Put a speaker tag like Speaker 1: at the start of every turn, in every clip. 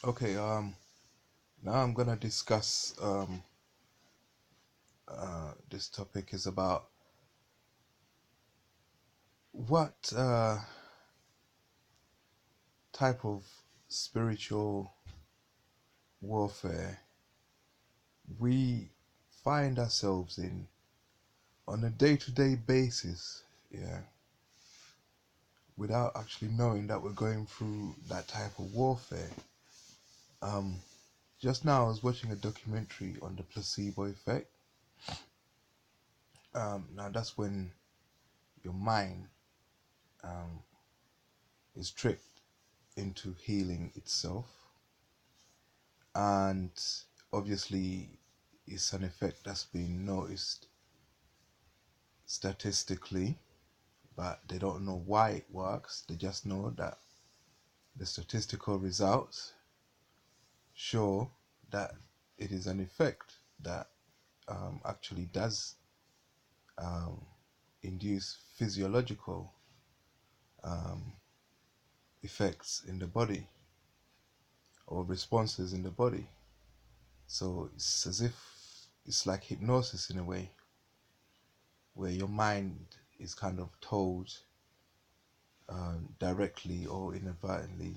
Speaker 1: Okay, now I'm gonna discuss this topic is about what type of spiritual warfare we find ourselves in on a day-to-day basis, yeah, without actually knowing that we're going through that type of warfare. Um, just now I was watching a documentary on the placebo effect. Now that's when your mind um, is tricked into healing itself, and obviously it's an effect that's been noticed statistically, but they don't know why it works. They just know that the statistical results show that it is an effect that actually does um, induce physiological um, effects in the body or responses in the body. So it's as if it's like hypnosis in a way, where your mind is kind of told directly or inadvertently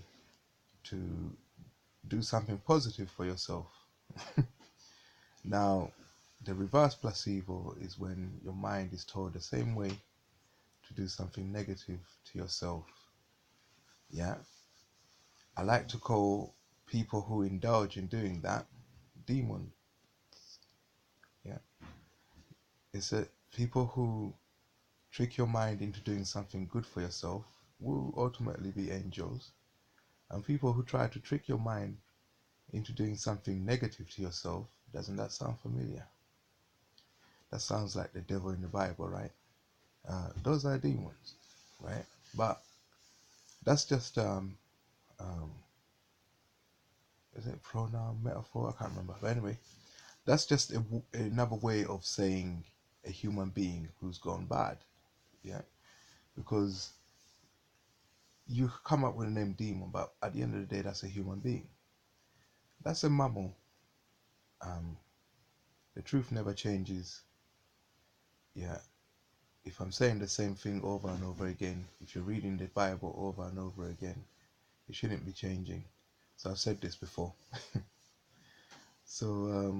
Speaker 1: to do something positive for yourself. Now, the reverse placebo is when your mind is told the same way to do something negative to yourself. Yeah, I like to call people who indulge in doing that demons. Yeah, it's a people who trick your mind into doing something good for yourself will ultimately be angels, and people who try to trick your mind into doing something negative to yourself, doesn't that sound familiar? That sounds like the devil in the Bible, right? Those are demons, right? But that's just um, is it pronoun metaphor? I can't remember. But anyway, that's just another way of saying a human being who's gone bad, yeah. Because you come up with the name demon, but at the end of the day, that's a human being. That's a mammal. Um, the truth never changes. Yeah. If I'm saying the same thing over and over again, if you're reading the Bible over and over again, it shouldn't be changing. So I've said this before. So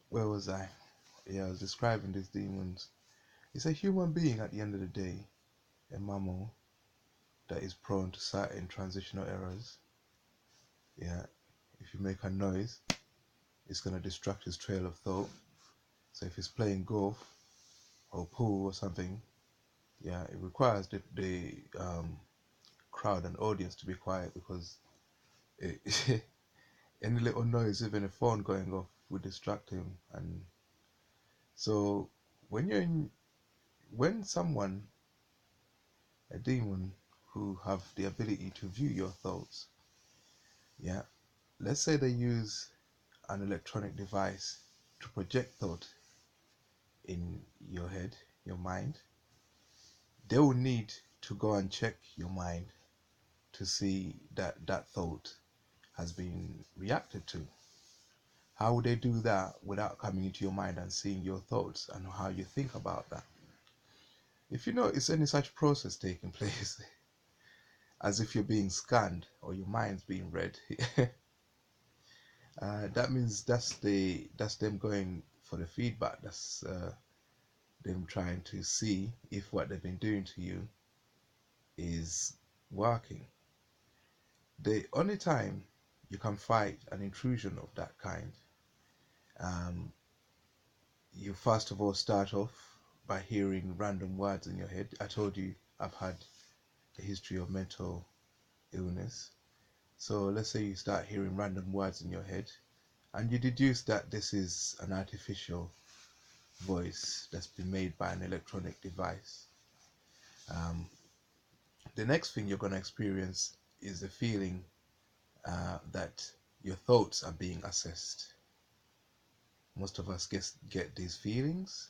Speaker 1: where was I? Yeah, I was describing these demons. It's a human being at the end of the day, a mammal that is prone to certain transitional errors. Yeah, if you make a noise, it's gonna distract his trail of thought. So if he's playing golf or pool or something, yeah, it requires the crowd and audience to be quiet because it, any little noise, even a phone going off, would distract him. And so when you're in, when someone, a demon, who have the ability to view your thoughts, yeah, let's say they use an electronic device to project thought in your head, your mind, they will need to go and check your mind to see that that thought has been reacted to. How would they do that without coming into your mind and seeing your thoughts and how you think about that? If you notice any such process taking place, as if you're being scanned or your mind's being read, that means that's them going for the feedback. That's them trying to see if what they've been doing to you is working. The only time you can fight an intrusion of that kind, um, you first of all start off by hearing random words in your head. I told you I've had a history of mental illness. So let's say you start hearing random words in your head and you deduce that this is an artificial voice that's been made by an electronic device. Um, the next thing you're going to experience is the feeling that your thoughts are being assessed. Most of us get these feelings.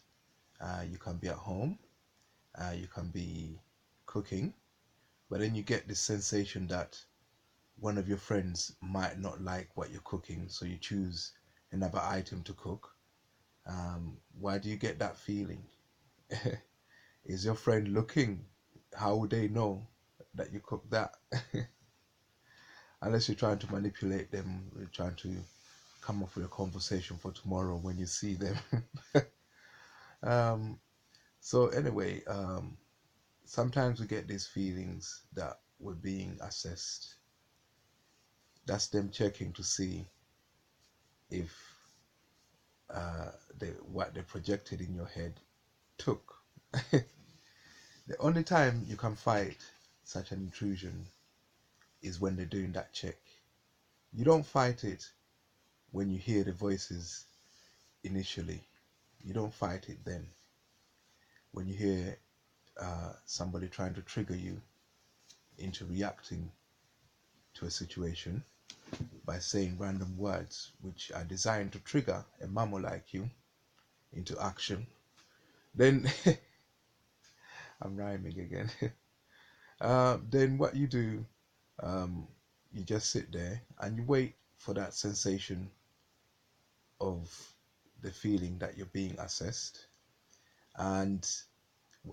Speaker 1: You can be at home, you can be cooking, but then you get this sensation that one of your friends might not like what you're cooking, so you choose another item to cook. Why do you get that feeling? Is your friend looking? How would they know that you cooked that? Unless you're trying to manipulate them, you're trying to come up with a conversation for tomorrow when you see them. um, so anyway, sometimes we get these feelings that we're being assessed. That's them checking to see if what they projected in your head took. The only time you can fight such an intrusion is when they're doing that check. You don't fight it when you hear the voices initially. You don't fight it then. When you hear somebody trying to trigger you into reacting to a situation by saying random words which are designed to trigger a mammal like you into action, then I'm rhyming again. Then what you do, um, you just sit there and you wait for that sensation of the feeling that you're being assessed. And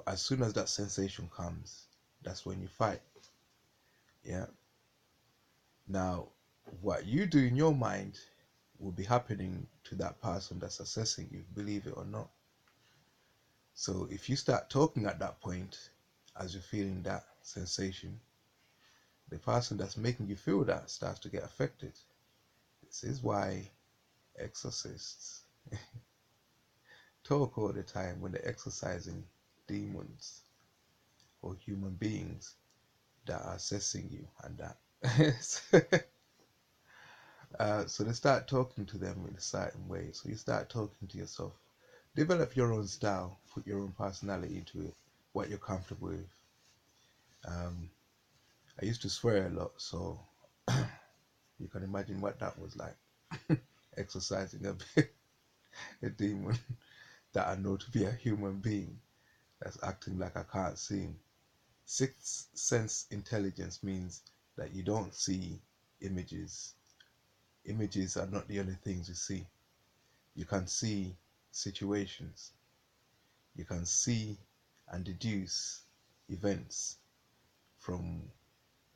Speaker 1: as soon as that sensation comes, that's when you fight. Yeah. Now, what you do in your mind will be happening to that person that's assessing you, believe it or not. So if you start talking at that point, as you're feeling that sensation, the person that's making you feel that starts to get affected. This is why exorcists talk all the time when they're exorcising demons or human beings that are assessing you and that. So they start talking to them in a certain way. So you start talking to yourself. Develop your own style, put your own personality into it, what you're comfortable with. Um, I used to swear a lot, so you can imagine what that was like. Exercising a demon that I know to be a human being that's acting like I can't see him. Sixth sense intelligence means that you don't see images. Images are not the only things you see. You can see situations. You can see and deduce events from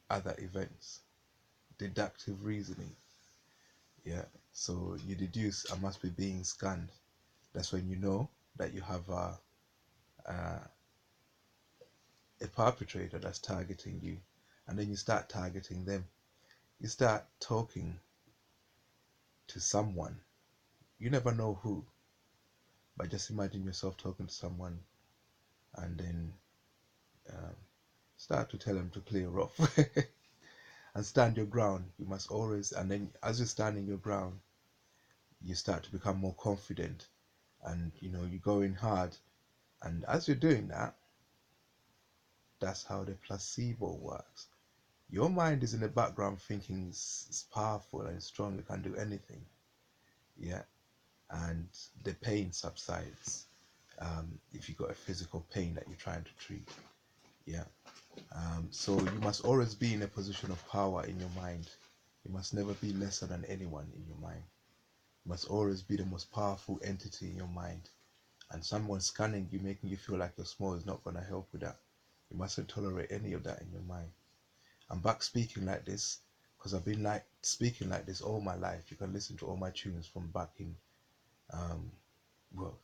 Speaker 1: other events. Deductive reasoning. Yeah. So you deduce I must be being scanned. That's when you know that you have a perpetrator that's targeting you, and then you start targeting them. You start talking to someone. You never know who, but just imagine yourself talking to someone and then um, start to tell them to clear off and stand your ground. You must always, and then as you're standing your ground, you start to become more confident and you go in hard. And as you're doing that, that's how the placebo works. Your mind is in the background thinking it's powerful and strong, it can do anything. Yeah. And the pain subsides if you got a physical pain that you're trying to treat. Yeah. So you must always be in a position of power in your mind. You must never be lesser than anyone in your mind. You must always be the most powerful entity in your mind. And someone scanning you, making you feel like you're small, is not going to help with that. You mustn't tolerate any of that in your mind. I'm back speaking like this because I've been like speaking like this all my life. You can listen to all my tunes from back in um,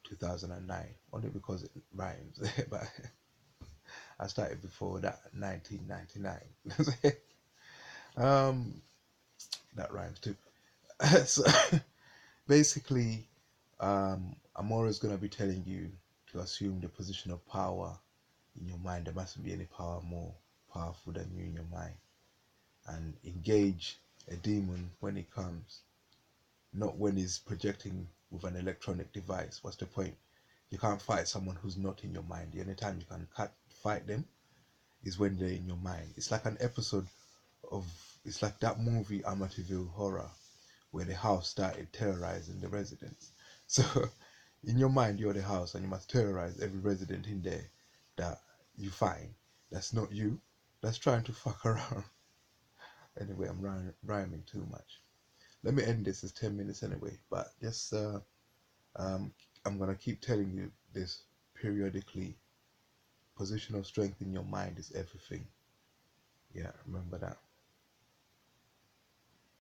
Speaker 1: 2009, only because it rhymes. But I started before that, 1999. um, that rhymes too. So basically, I'm always going to be telling you to assume the position of power in your mind. There mustn't be any power more powerful than you in your mind. And engage a demon when it comes, not when he's projecting with an electronic device. What's the point? You can't fight someone who's not in your mind. The only time you can fight them is when they're in your mind. It's like an episode of, it's like that movie Amityville Horror, where the house started terrorizing the residents. So in your mind, you're the house and you must terrorize every resident in there that you find that's not you, that's trying to fuck around. Anyway, I'm rhyming too much. Let me end this. It's 10 minutes anyway. But just um, I'm gonna keep telling you this periodically. Positional strength in your mind is everything. Yeah, remember that.